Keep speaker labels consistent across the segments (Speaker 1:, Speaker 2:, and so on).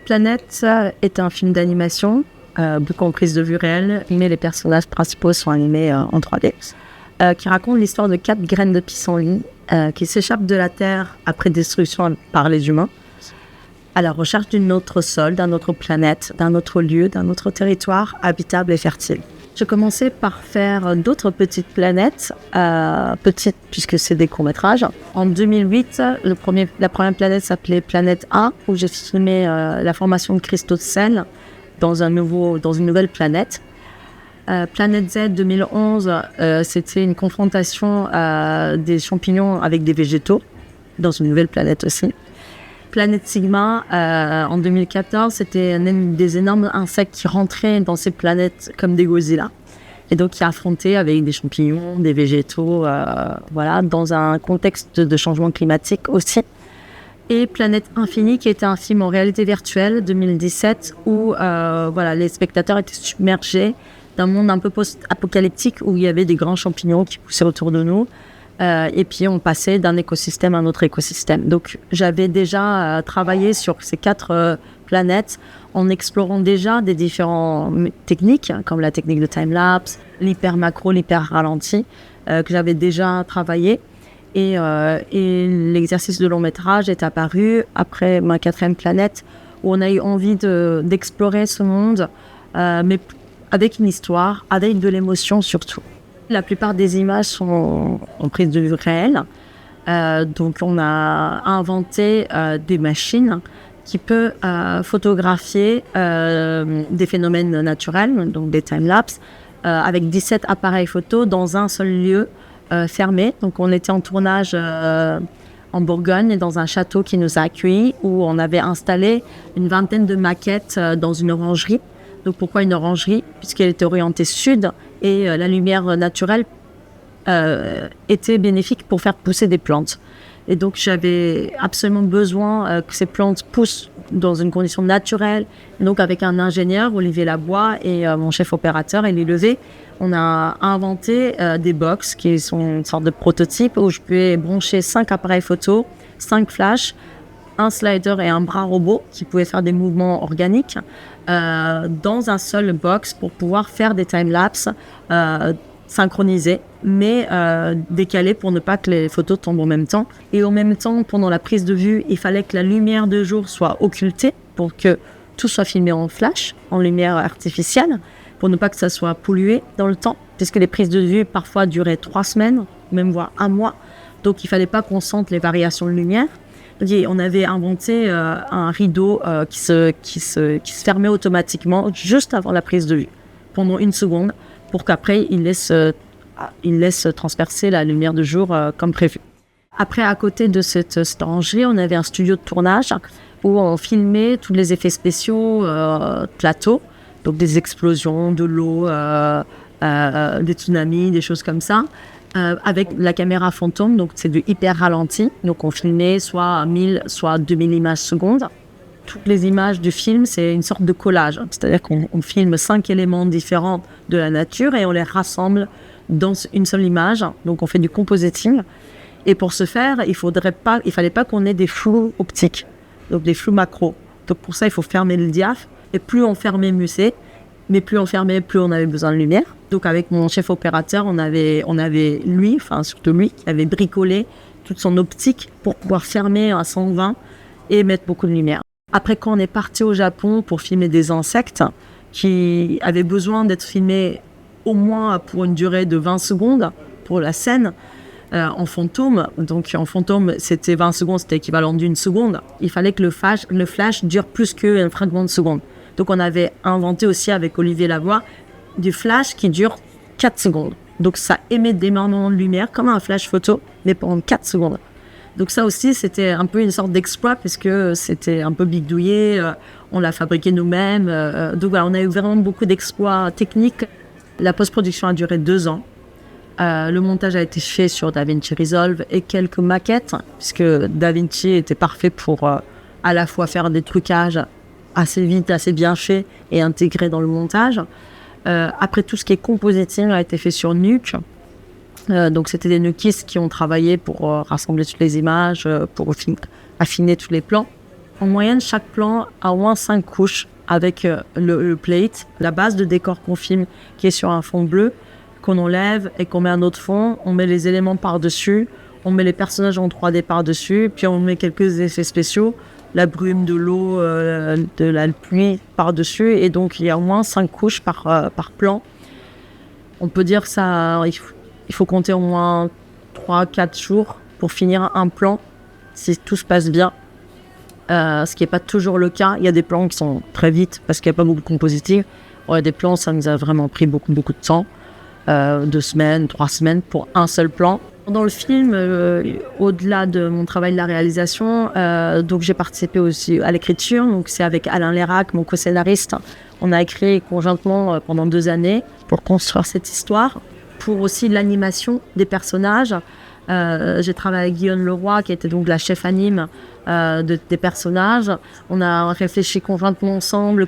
Speaker 1: Planète est un film d'animation, beaucoup en prise de vue réelle, mais les personnages principaux sont animés en 3D, qui raconte l'histoire de 4 graines de pissenlit qui s'échappent de la Terre après destruction par les humains, à la recherche d'un autre sol, d'une autre planète, d'un autre lieu, d'un autre territoire habitable et fertile. J'ai commencé par faire d'autres petites planètes, petites puisque c'est des courts-métrages. En 2008, la première planète s'appelait Planète A, où j'ai filmé la formation de cristaux de sel dans une nouvelle planète. Planète Z 2011, c'était une confrontation des champignons avec des végétaux, dans une nouvelle planète aussi. Planète Sigma, en 2014, c'était des énormes insectes qui rentraient dans ces planètes comme des Godzilla. Et donc, qui affrontaient avec des champignons, des végétaux, dans un contexte de changement climatique aussi. Et Planète Infinie, qui était un film en réalité virtuelle, 2017, où les spectateurs étaient submergés d'un monde un peu post-apocalyptique où il y avait des grands champignons qui poussaient autour de nous. Et puis on passait d'un écosystème à un autre écosystème. Donc j'avais déjà travaillé sur ces 4 planètes en explorant déjà des différentes techniques, comme la technique de time-lapse, l'hyper macro, l'hyper ralenti, que j'avais déjà travaillé. Et l'exercice de long métrage est apparu après ma 4e planète, où on a eu envie d'explorer ce monde, mais avec une histoire, avec de l'émotion surtout. La plupart des images sont en prise de vue réelle. Donc, on a inventé des machines qui peuvent photographier des phénomènes naturels, donc des time-lapse, avec 17 appareils photo dans un seul lieu fermé. Donc, on était en tournage en Bourgogne, dans un château qui nous a accueillis, où on avait installé une vingtaine de maquettes dans une orangerie. Donc pourquoi une orangerie? Puisqu'elle était orientée sud et la lumière naturelle était bénéfique pour faire pousser des plantes. Et donc j'avais absolument besoin que ces plantes poussent dans une condition naturelle. Et donc avec un ingénieur, Olivier Labois, et mon chef opérateur, Elie Levé, on a inventé des box qui sont une sorte de prototype où je pouvais brancher 5 appareils photo, 5 flashs, un slider et un bras robot qui pouvaient faire des mouvements organiques dans un seul box pour pouvoir faire des time-lapse synchronisés, mais décalés pour ne pas que les photos tombent en même temps. Et en même temps, pendant la prise de vue, il fallait que la lumière de jour soit occultée pour que tout soit filmé en flash, en lumière artificielle, pour ne pas que ça soit pollué dans le temps, puisque les prises de vue parfois duraient 3 semaines, même voire 1 mois. Donc il ne fallait pas qu'on sente les variations de lumière. Et on avait inventé un rideau qui se fermait automatiquement juste avant la prise de vue, pendant 1 seconde, pour qu'après il laisse transpercer la lumière de jour comme prévu. Après, à côté de cette orangerie, on avait un studio de tournage où on filmait tous les effets spéciaux plateaux, donc des explosions, de l'eau, des tsunamis, des choses comme ça. Avec la caméra fantôme, donc c'est du hyper ralenti. Donc on filmait soit 1000, soit 2000 images secondes. Toutes les images du film, c'est une sorte de collage. C'est-à-dire qu'on filme 5 éléments différents de la nature et on les rassemble dans une seule image. Donc on fait du compositing. Et pour ce faire, il fallait pas qu'on ait des flous optiques, donc des flous macro. Donc pour ça, il faut fermer le diaph. Et plus on fermait, mieux c'est. Mais plus on fermait, plus on avait besoin de lumière. Donc avec mon chef opérateur, on avait surtout lui, qui avait bricolé toute son optique pour pouvoir fermer à 120 et mettre beaucoup de lumière. Après, quand on est parti au Japon pour filmer des insectes qui avaient besoin d'être filmés au moins pour une durée de 20 secondes pour la scène, en fantôme, donc en fantôme c'était 20 secondes, c'était équivalent d'1 seconde, il fallait que le flash dure plus qu'un fragment de seconde. Donc on avait inventé aussi avec Olivier Lavoie du flash qui dure 4 secondes. Donc ça émet d'énormément de lumière comme un flash photo, mais pendant 4 secondes. Donc ça aussi c'était un peu une sorte d'exploit puisque c'était un peu bidouillé, on l'a fabriqué nous-mêmes. Donc voilà, on a eu vraiment beaucoup d'exploits techniques. La post-production a duré 2 ans. Le montage a été fait sur DaVinci Resolve et quelques maquettes, puisque DaVinci était parfait pour à la fois faire des trucages assez vite, assez bien faits et intégrés dans le montage. Après, tout ce qui est compositing a été fait sur Nuke. Donc c'était des nukistes qui ont travaillé pour rassembler toutes les images, pour affiner tous les plans. En moyenne, chaque plan a au moins 5 couches avec le plate, la base de décor qu'on filme qui est sur un fond bleu, qu'on enlève et qu'on met un autre fond. On met les éléments par-dessus, on met les personnages en 3D par-dessus, puis on met quelques effets spéciaux, la brume, de l'eau, de la pluie par-dessus. Et donc, il y a au moins 5 couches par plan. On peut dire ça, il faut compter au moins 3-4 jours pour finir un plan, si tout se passe bien. Ce qui n'est pas toujours le cas. Il y a des plans qui sont très vite parce qu'il n'y a pas beaucoup de compositing. Il y a des plans, ça nous a vraiment pris beaucoup de temps. 2 semaines, 3 semaines pour un seul plan. Dans le film, au-delà de mon travail de la réalisation, donc j'ai participé aussi à l'écriture. Donc c'est avec Alain Lérac, mon co-scénariste. On a écrit conjointement pendant 2 années pour construire cette histoire. Pour aussi l'animation des personnages, j'ai travaillé avec Guillaume Leroy, qui était donc la chef anime des personnages. On a réfléchi conjointement ensemble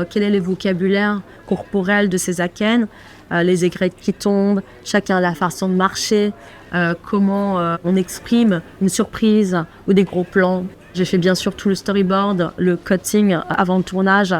Speaker 1: quel est le vocabulaire corporel de ces akens, les aigrettes qui tombent, chacun a la façon de marcher, comment on exprime une surprise ou des gros plans. J'ai fait bien sûr tout le storyboard, le cutting avant le tournage,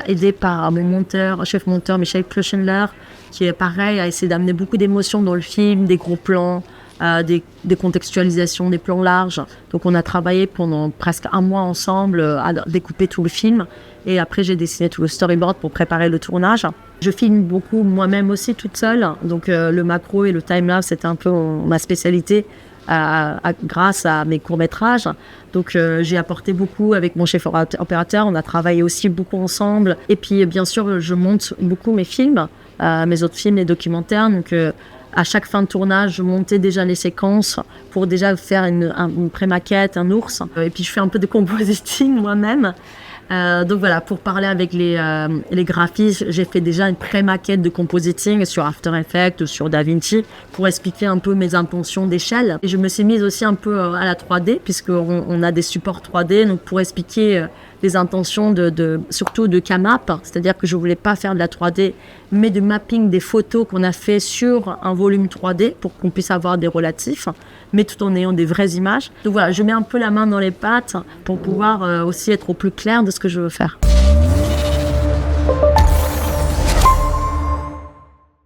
Speaker 1: aidé par mon chef monteur Michel Kloschendler, qui est pareil, a essayé d'amener beaucoup d'émotions dans le film, des gros plans, des contextualisations, des plans larges. Donc on a travaillé pendant presque 1 mois ensemble à découper tout le film. Et après, j'ai dessiné tout le storyboard pour préparer le tournage. Je filme beaucoup moi-même aussi toute seule. Donc le macro et le timelapse, c'était un peu ma spécialité grâce à mes courts-métrages. Donc j'ai apporté beaucoup avec mon chef opérateur. On a travaillé aussi beaucoup ensemble. Et puis bien sûr, je monte beaucoup mes films, mes autres films, les documentaires. Donc à chaque fin de tournage, je montais déjà les séquences pour déjà faire une pré-maquette, un ours. Et puis je fais un peu de compositing moi-même. Donc voilà, pour parler avec les graphistes, j'ai fait déjà une pré-maquette de compositing sur After Effects, sur DaVinci, pour expliquer un peu mes intentions d'échelle. Et je me suis mise aussi un peu à la 3D, puisqu'on a des supports 3D, donc pour expliquer les intentions surtout de Camap, c'est-à-dire que je voulais pas faire de la 3D, mais du mapping des photos qu'on a fait sur un volume 3D pour qu'on puisse avoir des relatifs, mais tout en ayant des vraies images. Donc voilà, je mets un peu la main dans les pattes pour pouvoir aussi être au plus clair de ce que je veux faire.